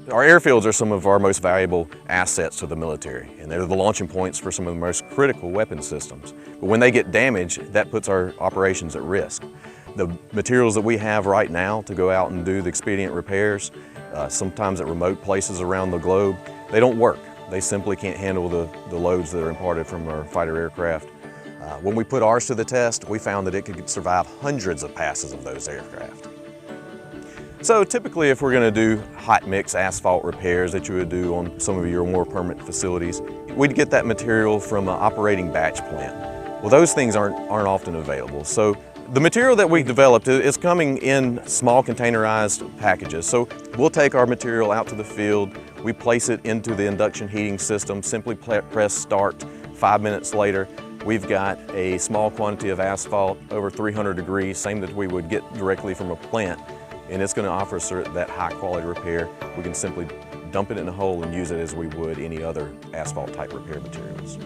Our airfields are some of our most valuable assets to the military, and they're the launching points for some of the most critical weapon systems. But when they get damaged, that puts our operations at risk. The materials that we have right now to go out and do the expedient repairs, sometimes at remote places around the globe, they don't work. They simply can't handle the loads that are imparted from our fighter aircraft. When we put ours to the test, we found that it could survive hundreds of passes of those aircraft. So typically, if we're going to do hot mix asphalt repairs that you would do on some of your more permanent facilities, we'd get that material from an operating batch plant. Well, those things aren't often available. So the material that we developed is coming in small containerized packages. So we'll take our material out to the field, we place it into the induction heating system, simply press start. 5 minutes later, we've got a small quantity of asphalt over 300 degrees, same that we would get directly from a plant. And it's going to offer us that high quality repair. We can simply dump it in a hole and use it as we would any other asphalt type repair materials.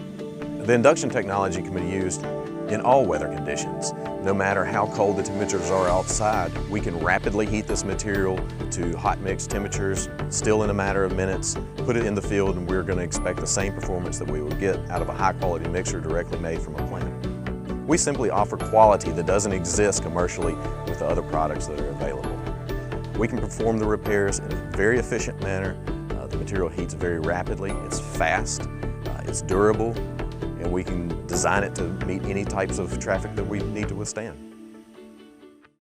The induction technology can be used in all weather conditions. No matter how cold the temperatures are outside, we can rapidly heat this material to hot mix temperatures, still in a matter of minutes, put it in the field, and we're going to expect the same performance that we would get out of a high quality mixture directly made from a plant. We simply offer quality that doesn't exist commercially with the other products that are available. We can perform the repairs in a very efficient manner. The material heats very rapidly, it's fast, it's durable, and we can design it to meet any types of traffic that we need to withstand.